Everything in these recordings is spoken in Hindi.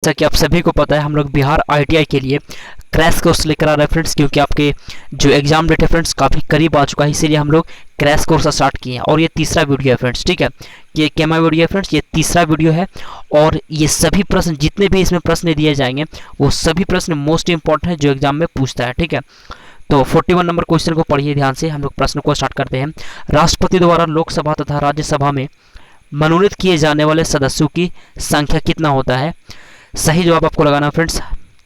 जैसा कि आप सभी को पता है, हम लोग बिहार ITI के लिए क्रैश कोर्स लेकर आ रहे हैं फ्रेंड्स, क्योंकि आपके जो एग्जाम डेट है फ्रेंड्स काफ़ी करीब आ चुका है, इसीलिए हम लोग क्रैश कोर्स स्टार्ट किए हैं। और ये तीसरा वीडियो है फ्रेंड्स, ठीक है, ये कैमा वीडियो है फ्रेंड्स, ये तीसरा वीडियो है। और ये सभी प्रश्न जितने भी इसमें प्रश्न दिए जाएंगे वो सभी प्रश्न मोस्ट इंपॉर्टेंट है जो एग्जाम में पूछता है, ठीक है। तो 41 नंबर क्वेश्चन को पढ़िए ध्यान से, हम लोग प्रश्न को स्टार्ट करते हैं। राष्ट्रपति द्वारा लोकसभा तथा राज्यसभा में मनोनीत किए जाने वाले सदस्यों की संख्या कितना होता है? सही जवाब आपको लगाना फ्रेंड्स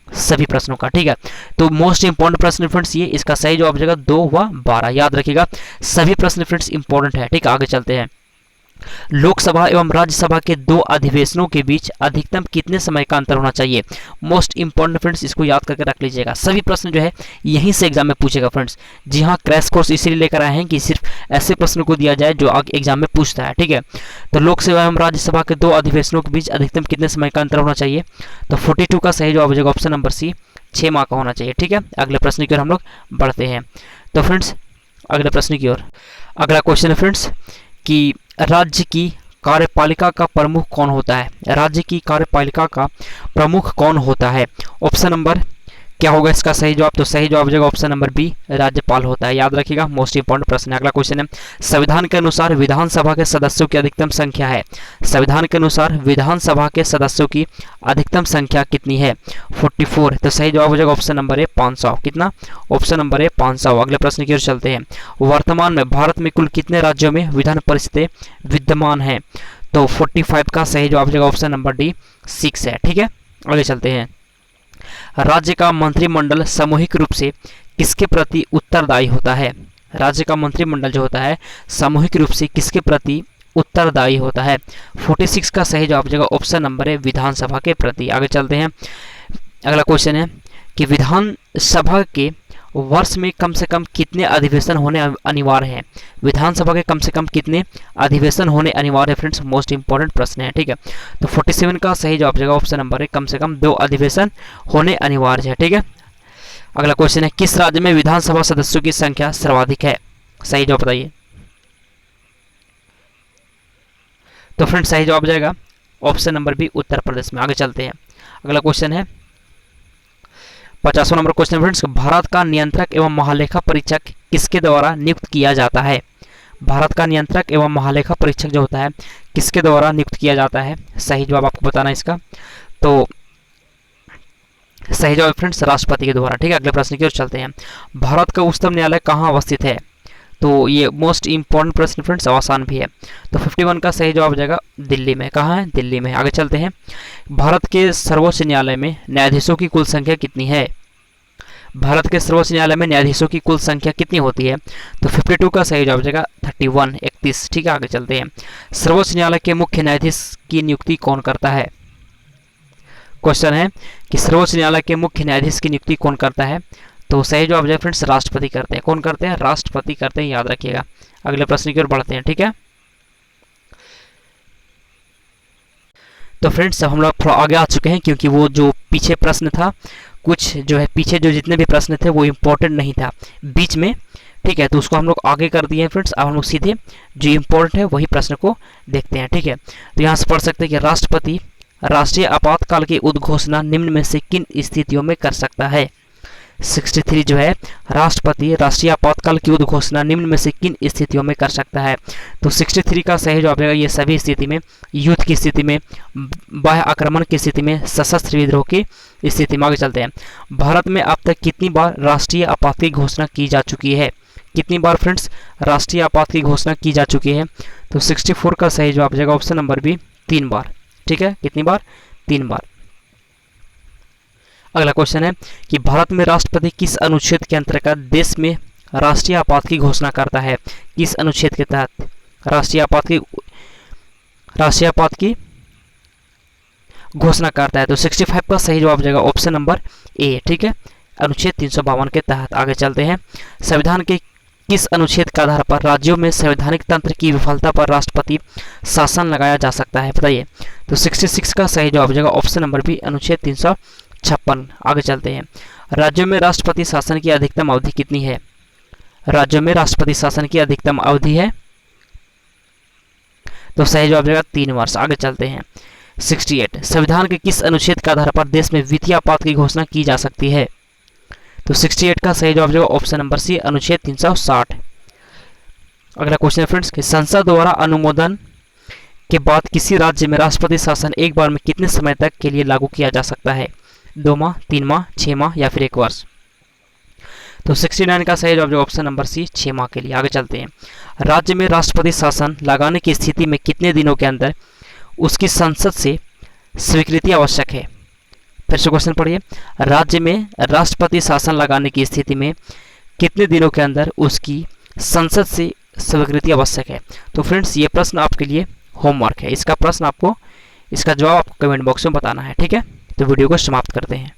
सभी प्रश्नों का, ठीक है। तो मोस्ट इंपॉर्टेंट प्रश्न फ्रेंड्स ये, इसका सही जवाब हो जाएगा 2 व 12, याद रखिएगा सभी प्रश्न फ्रेंड्स इंपॉर्टेंट है, ठीक है। आगे चलते हैं। लोकसभा एवं राज्यसभा के 2 अधिवेशनों के बीच अधिकतम कितने समय का अंतर होना चाहिए? मोस्ट इंपॉर्टेंट फ्रेंड्स, इसको याद करके रख लीजिएगा, सभी प्रश्न जो है यहीं से एग्जाम में पूछेगा फ्रेंड्स। जी हाँ, क्रैश कोर्स इसीलिए लेकर आए हैं कि सिर्फ ऐसे प्रश्न को दिया जाए जो आगे एग्जाम में पूछता है, ठीक है। तो लोकसभा एवं राज्यसभा के 2 अधिवेशनों के बीच अधिकतम कितने समय का अंतर होना चाहिए? तो 42 का सही जवाब हो जाएगा ऑप्शन नंबर सी, 6 माह का होना चाहिए, ठीक है। अगले प्रश्न की ओर हम लोग बढ़ते हैं। तो फ्रेंड्स अगले प्रश्न की ओर, अगला क्वेश्चन है फ्रेंड्स कि राज्य की कार्यपालिका का प्रमुख कौन होता है? राज्य की कार्यपालिका का प्रमुख कौन होता है? ऑप्शन नंबर क्या होगा इसका सही जवाब? तो सही जवाब हो जाएगा ऑप्शन नंबर बी, राज्यपाल होता है, याद रखिएगा मोस्ट इंपॉर्टेंट प्रश्न है। अगला क्वेश्चन है, संविधान के अनुसार विधानसभा के सदस्यों की अधिकतम संख्या है? संविधान के अनुसार विधानसभा के सदस्यों की अधिकतम संख्या कितनी है? 44, तो सही जवाब हो जाएगा ऑप्शन नंबर ए 500, कितना? Option number A 500। अगले प्रश्न की ओर चलते हैं। वर्तमान में भारत में कुल कितने राज्यों में विधान परिषदें विद्यमान है? तो 45 का सही जवाब हो जाएगा ऑप्शन नंबर डी 6 है, ठीक है। आगे चलते हैं। राज्य का मंत्रिमंडल सामूहिक रूप से किसके प्रति उत्तरदायी होता है? राज्य का मंत्रिमंडल जो होता है सामूहिक रूप से किसके प्रति उत्तरदायी होता है? 46 का सही जवाब हो जाएगा ऑप्शन नंबर है विधानसभा के प्रति। आगे चलते हैं। अगला क्वेश्चन है कि विधानसभा के वर्ष में कम से कम कितने अधिवेशन होने अनिवार्य हैं? विधानसभा के कम से कम कितने अधिवेशन होने अनिवार्य है फ्रेंड्स? मोस्ट इंपॉर्टेंट प्रश्न है, ठीक है। तो 47 का सही जवाब हो जाएगा ऑप्शन नंबर है कम से कम 2 अधिवेशन होने अनिवार्य है, ठीक है। अगला क्वेश्चन है, किस राज्य में विधानसभा सदस्यों की संख्या सर्वाधिक है? सही जवाब बताइए। तो फ्रेंड्स सही जवाब हो जाएगा option number B, Uttar Pradesh में। आगे चलते हैं। अगला क्वेश्चन है 50वां नंबर क्वेश्चन फ्रेंड्स, भारत का नियंत्रक एवं महालेखा परीक्षक किसके द्वारा नियुक्त किया जाता है? भारत का नियंत्रक एवं महालेखा परीक्षक जो होता है किसके द्वारा नियुक्त किया जाता है? सही जवाब आपको बताना है इसका। तो सही जवाब फ्रेंड्स राष्ट्रपति के द्वारा, ठीक है। अगले प्रश्न की ओर चलते हैं। भारत का उच्चतम न्यायालय कहाँ अवस्थित है? तो ये मोस्ट इंपॉर्टेंट प्रश्न फ्रेंड्स, आसान भी है। तो 51 का सही जवाब हो जाएगा दिल्ली में। कहाँ है? दिल्ली में। आगे चलते हैं। भारत के सर्वोच्च न्यायालय में न्यायाधीशों की कुल संख्या कितनी है? भारत के सर्वोच्च न्यायालय में न्यायाधीशों की कुल संख्या कितनी होती है? तो 52 का सही जवाब हो जाएगा 31, ठीक है। आगे चलते हैं। सर्वोच्च न्यायालय के मुख्य न्यायाधीश की नियुक्ति कौन करता है? क्वेश्चन है कि सर्वोच्च न्यायालय के मुख्य न्यायाधीश की नियुक्ति कौन करता है? तो सही जवाब जाए फ्रेंड्स राष्ट्रपति करते हैं। कौन करते हैं? राष्ट्रपति करते हैं, याद रखिएगा। अगले प्रश्न की ओर बढ़ते हैं, ठीक है। तो फ्रेंड्स अब हम लोग थोड़ा आगे आ चुके हैं, क्योंकि वो जो पीछे प्रश्न था, कुछ जो है पीछे जो जितने भी प्रश्न थे वो इम्पोर्टेंट नहीं था बीच में, ठीक है। तो उसको हम लोग आगे कर दिए हैं फ्रेंड्स। अब हम लोग सीधे जो इम्पोर्टेंट है वही प्रश्न को देखते हैं, ठीक है। तो यहाँ से पढ़ सकते हैं कि राष्ट्रपति राष्ट्रीय आपातकाल की उद्घोषणा निम्न में से किन स्थितियों में कर सकता है? 63 जो है, राष्ट्रपति राष्ट्रीय आपातकाल की उद्घोषणा निम्न में से किन स्थितियों में कर सकता है? तो 63 का सही जवाब है ये सभी स्थिति में, युद्ध की स्थिति में, बाह्य आक्रमण की स्थिति में, सशस्त्र विद्रोह की स्थिति में। आगे चलते हैं। भारत में अब तक कितनी बार राष्ट्रीय आपात की घोषणा की जा चुकी है? कितनी बार फ्रेंड्स राष्ट्रीय आपात की घोषणा की जा चुकी है? तो 64 का सही जवाब हो जाएगा ऑप्शन नंबर बी, 3 बार, ठीक है। कितनी बार? 3 बार। अगला क्वेश्चन है कि भारत में राष्ट्रपति किस अनुच्छेद के अंतर्गत देश में राष्ट्रीय आपात की घोषणा करता है? किस अनुच्छेद के तहत राष्ट्रीय आपात की घोषणा करता है? तो 65 का सही जवाब हो जाएगा ऑप्शन नंबर ए, ठीक है, अनुच्छेद 352 के तहत। आगे चलते हैं। संविधान के किस अनुच्छेद के आधार पर राज्यों में संवैधानिक तंत्र की विफलता पर राष्ट्रपति शासन लगाया जा सकता है? बताइए। तो 66 का सही जवाब हो जाएगा ऑप्शन नंबर बी, अनुच्छेद 356। आगे चलते हैं। राज्यों में राष्ट्रपति शासन की अधिकतम अवधि कितनी है? राज्यों में राष्ट्रपति शासन की अधिकतम अवधि है, तो सही जवाब हो जाएगा 3 वर्ष। आगे चलते हैं। 68 संविधान के किस अनुच्छेद के आधार पर देश में वित्तीय आपात की घोषणा की जा सकती है? तो 68 का सही जवाब जो ऑप्शन नंबर सी अनुच्छेद 360। अगला क्वेश्चन है फ्रेंड्स कि संसद द्वारा अनुमोदन के बाद किसी राज्य में राष्ट्रपति शासन एक बार में कितने समय तक के लिए लागू किया जा सकता है? 2 माह, 3 माह, 6 माह या फिर 1 वर्ष? तो 69 का सही जवाब जो ऑप्शन नंबर सी 6 माह के लिए। आगे चलते हैं। राज्य में राष्ट्रपति शासन लगाने की स्थिति में कितने दिनों के अंदर उसकी संसद से स्वीकृति आवश्यक है? फिर से क्वेश्चन पढ़िए। राज्य में राष्ट्रपति शासन लगाने की स्थिति में कितने दिनों के अंदर उसकी संसद से स्वीकृति आवश्यक है? तो फ्रेंड्स ये प्रश्न आपके लिए होमवर्क है। इसका जवाब आपको कमेंट बॉक्स में बताना है। ठीक है, तो वीडियो को समाप्त करते हैं।